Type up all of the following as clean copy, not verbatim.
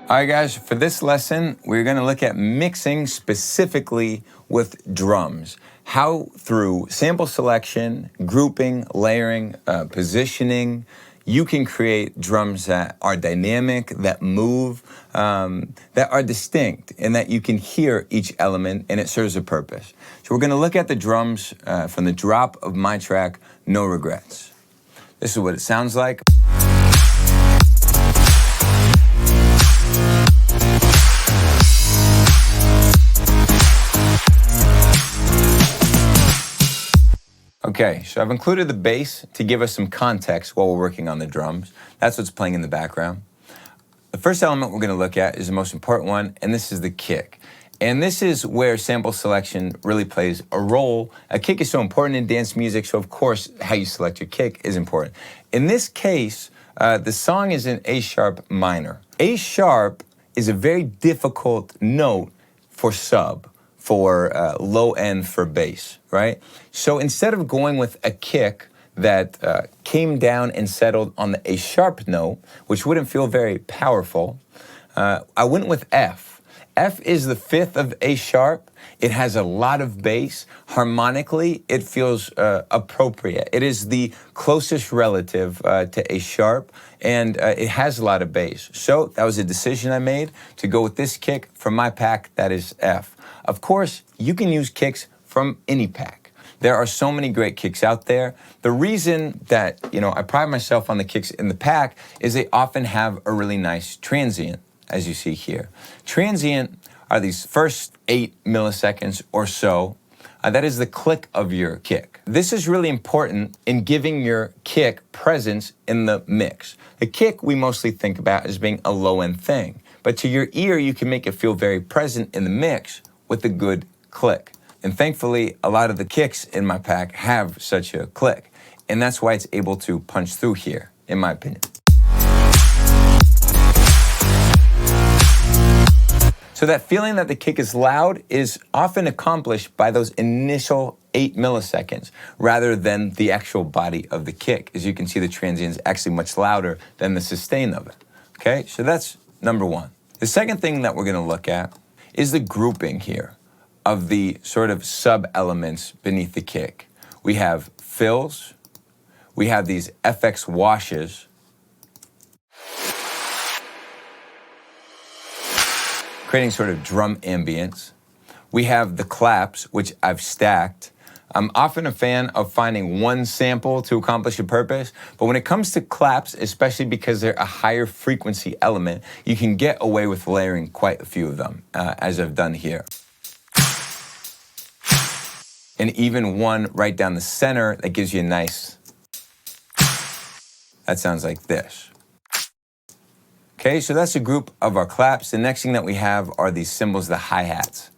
All right, guys, for this lesson, we're going to look at mixing specifically with drums. How through sample selection, grouping, layering, positioning, you can create drums that are dynamic, that move, that are distinct, and that you can hear each element and it serves a purpose. So we're going to look at the drums from the drop of my track, No Regrets. This is what it sounds like. Okay, so I've included the bass to give us some context while we're working on the drums. That's what's playing in the background. The first element we're going to look at is the most important one, and this is the kick. And this is where sample selection really plays a role. A kick is so important in dance music, so of course how you select your kick is important. In this case, the song is in A sharp minor. A sharp is a very difficult note for sub, for low end for bass, right? So instead of going with a kick that came down and settled on the A sharp note, which wouldn't feel very powerful, I went with F. F is the fifth of A sharp. It has a lot of bass. Harmonically, it feels appropriate. It is the closest relative to A sharp, and it has a lot of bass. So that was a decision I made to go with this kick from my pack, that is F. Of course, you can use kicks from any pack. There are so many great kicks out there. The reason that, I pride myself on the kicks in the pack is they often have a really nice transient, as you see here. Transient are these first 8 milliseconds or so. That is the click of your kick. This is really important in giving your kick presence in the mix. The kick we mostly think about as being a low-end thing, but to your ear, you can make it feel very present in the mix with a good click. And thankfully, a lot of the kicks in my pack have such a click. And that's why it's able to punch through here, in my opinion. So that feeling that the kick is loud is often accomplished by those initial 8 milliseconds rather than the actual body of the kick. As you can see, the transient is actually much louder than the sustain of it. Okay, so that's number one. The second thing that we're going to look at is the grouping here of the sort of sub-elements beneath the kick. We have fills, we have these FX washes, creating sort of drum ambience. We have the claps, which I've stacked. I'm often a fan of finding one sample to accomplish a purpose, but when it comes to claps, especially because they're a higher frequency element, you can get away with layering quite a few of them, as I've done here. And even one right down the center that gives you a nice, that sounds like this. Okay, so that's a group of our claps. The next thing that we have are these cymbals, the hi-hats,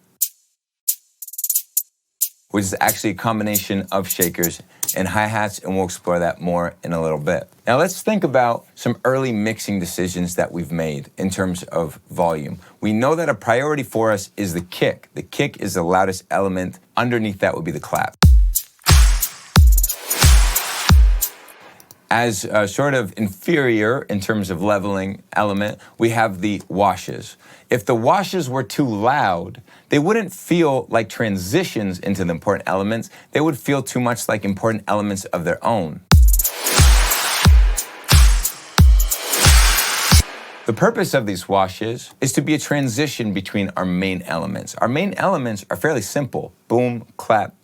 which is actually a combination of shakers and hi-hats, and we'll explore that more in a little bit. Now let's think about some early mixing decisions that we've made in terms of volume. We know that a priority for us is the kick. The kick is the loudest element. Underneath that would be the clap. As a sort of inferior in terms of leveling element, we have the washes. If the washes were too loud, they wouldn't feel like transitions into the important elements. They would feel too much like important elements of their own. The purpose of these washes is to be a transition between our main elements. Our main elements are fairly simple: boom, clap,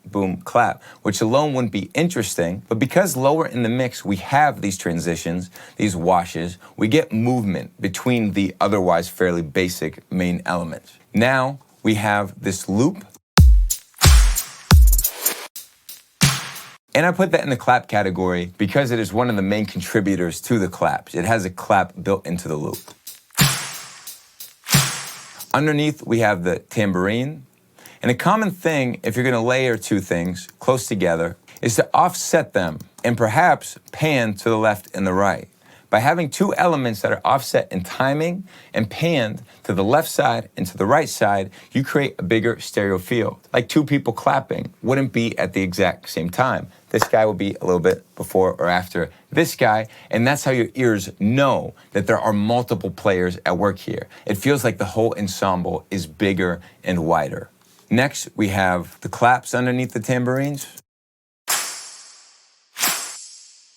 which alone wouldn't be interesting, but because lower in the mix we have these transitions, these washes, we get movement between the otherwise fairly basic main elements. Now we have this loop, and I put that in the clap category because it is one of the main contributors to the claps. It has a clap built into the loop. Underneath, we have the tambourine. And a common thing, if you're going to layer two things close together, is to offset them and perhaps pan to the left and the right. By having two elements that are offset in timing and panned to the left side and to the right side, you create a bigger stereo field. Like two people clapping wouldn't be at the exact same time. This guy will be a little bit before or after this guy, and that's how your ears know that there are multiple players at work here. It feels like the whole ensemble is bigger and wider. Next, we have the claps underneath the tambourines.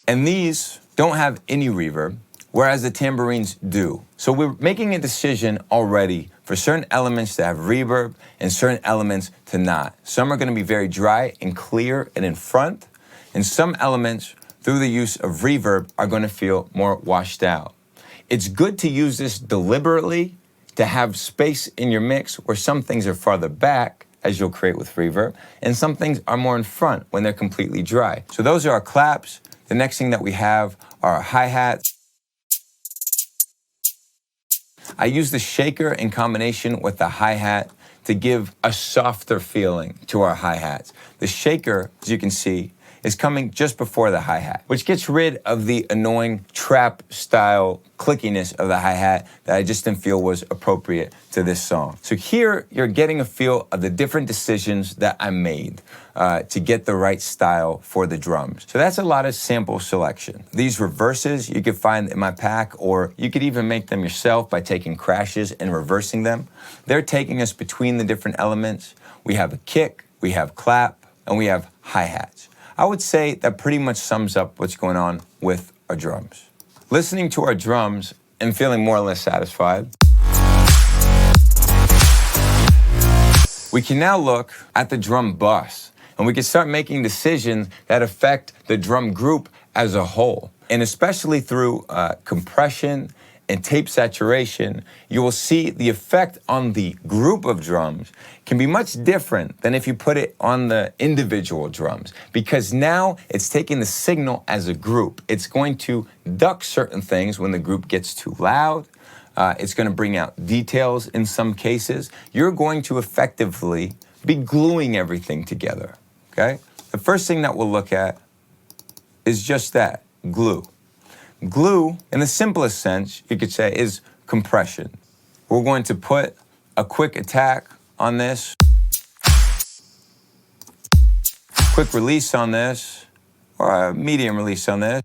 And these don't have any reverb, whereas the tambourines do. So we're making a decision already for certain elements to have reverb and certain elements to not. Some are gonna be very dry and clear and in front, and some elements, through the use of reverb, are gonna feel more washed out. It's good to use this deliberately to have space in your mix where some things are farther back, as you'll create with reverb, and some things are more in front when they're completely dry. So those are our claps. The next thing that we have are our hi-hats. I use the shaker in combination with the hi-hat to give a softer feeling to our hi-hats. The shaker, as you can see, is coming just before the hi-hat, which gets rid of the annoying trap-style clickiness of the hi-hat that I just didn't feel was appropriate to this song. So here, you're getting a feel of the different decisions that I made to get the right style for the drums. So that's a lot of sample selection. These reverses you could find in my pack, or you could even make them yourself by taking crashes and reversing them. They're taking us between the different elements. We have a kick, we have clap, and we have hi-hats. I would say that pretty much sums up what's going on with our drums. Listening to our drums and feeling more or less satisfied, we can now look at the drum bus, and we can start making decisions that affect the drum group as a whole. And especially through compression and tape saturation, you will see the effect on the group of drums can be much different than if you put it on the individual drums, because now it's taking the signal as a group. It's going to duck certain things when the group gets too loud. It's going to bring out details in some cases. You're going to effectively be gluing everything together, okay? The first thing that we'll look at is just that, glue. Glue, in the simplest sense, you could say, is compression. We're going to put a quick attack on this, quick release on this, or a medium release on this.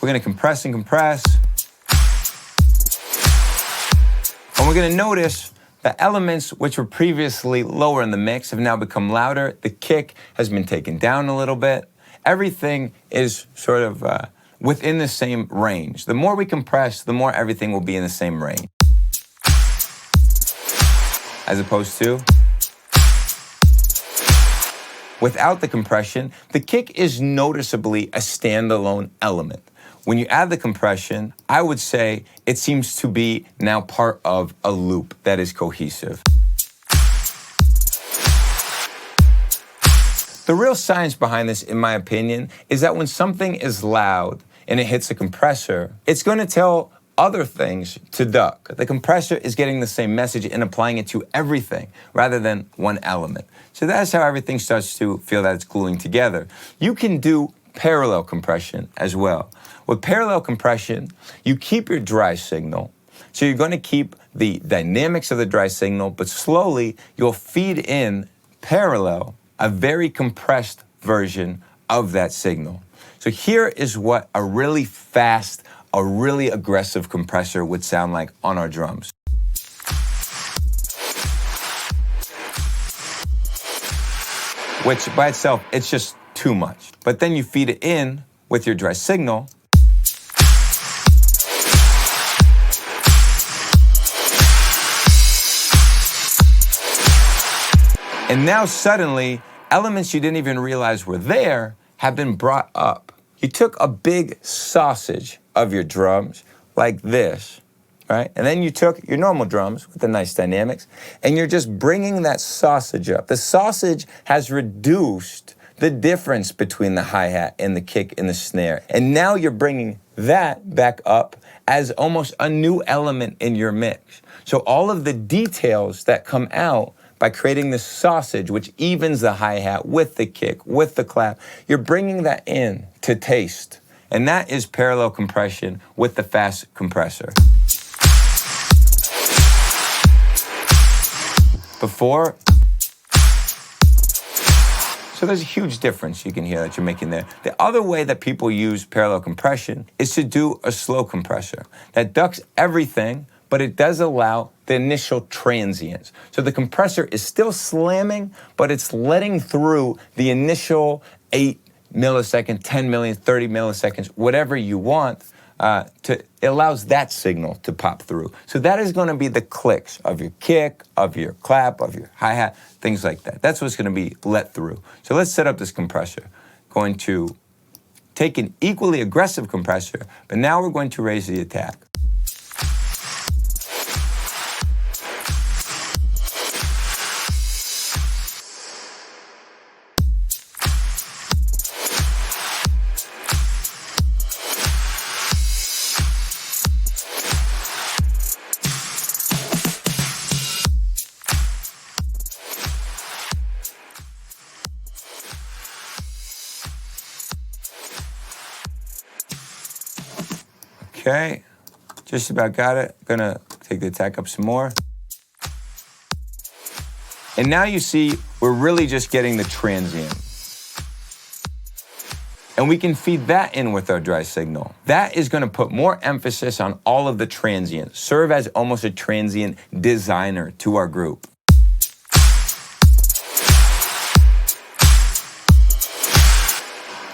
We're gonna compress and compress. And we're gonna notice the elements which were previously lower in the mix have now become louder. The kick has been taken down a little bit. Everything is sort of within the same range. The more we compress, the more everything will be in the same range. As opposed to, without the compression, the kick is noticeably a standalone element. When you add the compression, I would say it seems to be now part of a loop that is cohesive. The real science behind this, in my opinion, is that when something is loud and it hits a compressor, it's going to tell other things to duck. The compressor is getting the same message and applying it to everything rather than one element. So that's how everything starts to feel that it's gluing together. You can do parallel compression as well. With parallel compression, you keep your dry signal. So you're going to keep the dynamics of the dry signal, but slowly you'll feed in parallel a very compressed version of that signal. So here is what a really fast, a really aggressive compressor would sound like on our drums. Which by itself, it's just too much. But then you feed it in with your dry signal. And now suddenly, elements you didn't even realize were there have been brought up. You took a big sausage of your drums like this, right? And then you took your normal drums with the nice dynamics, and you're just bringing that sausage up. The sausage has reduced the difference between the hi-hat and the kick and the snare. And now you're bringing that back up as almost a new element in your mix. So all of the details that come out by creating this sausage which evens the hi-hat with the kick, with the clap. You're bringing that in to taste. And that is parallel compression with the fast compressor. Before, so there's a huge difference you can hear that you're making there. The other way that people use parallel compression is to do a slow compressor that ducks everything, but it does allow the initial transients. So the compressor is still slamming, but it's letting through the initial 8 millisecond, 10 milliseconds, 30 milliseconds, whatever you want, it allows that signal to pop through. So that is going to be the clicks of your kick, of your clap, of your hi-hat, things like that. That's what's going to be let through. So let's set up this compressor. Going to take an equally aggressive compressor, but now we're going to raise the attack. Okay, just about got it. Gonna take the attack up some more. And now you see, we're really just getting the transient. And we can feed that in with our dry signal. That is gonna put more emphasis on all of the transients, serve as almost a transient designer to our group.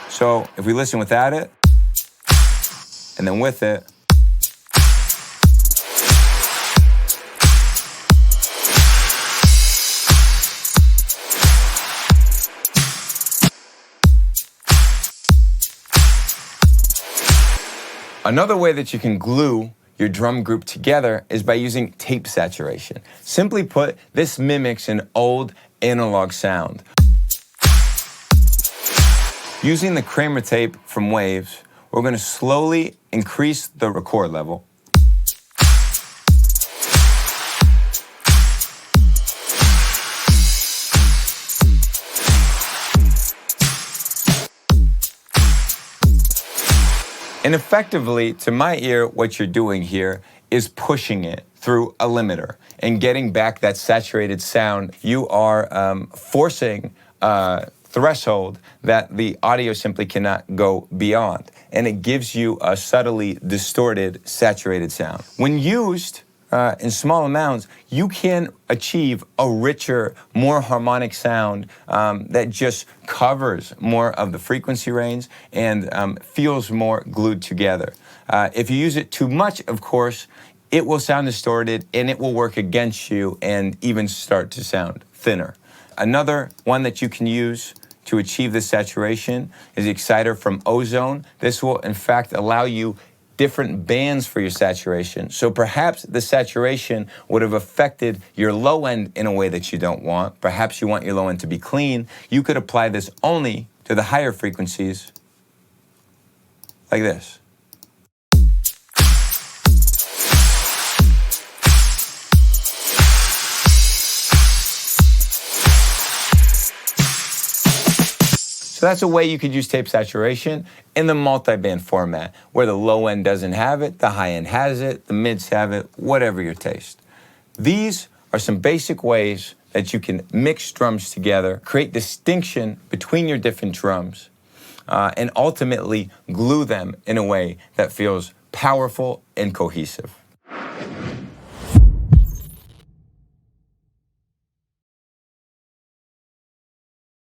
So if we listen without it, and then with it, another way that you can glue your drum group together is by using tape saturation. Simply put, this mimics an old analog sound. Using the Kramer tape from Waves, we're going to slowly increase the record level. And effectively, to my ear, what you're doing here is pushing it through a limiter and getting back that saturated sound. You are forcing threshold that the audio simply cannot go beyond. And it gives you a subtly distorted, saturated sound. When used in small amounts, you can achieve a richer, more harmonic sound that just covers more of the frequency range and feels more glued together. If you use it too much, of course, it will sound distorted and it will work against you and even start to sound thinner. Another one that you can use to achieve this saturation is the exciter from Ozone. This will, in fact, allow you different bands for your saturation. So perhaps the saturation would have affected your low end in a way that you don't want. Perhaps you want your low end to be clean. You could apply this only to the higher frequencies, like this. So that's a way you could use tape saturation in the multi-band format, where the low end doesn't have it, the high end has it, the mids have it, whatever your taste. These are some basic ways that you can mix drums together, create distinction between your different drums, and ultimately glue them in a way that feels powerful and cohesive.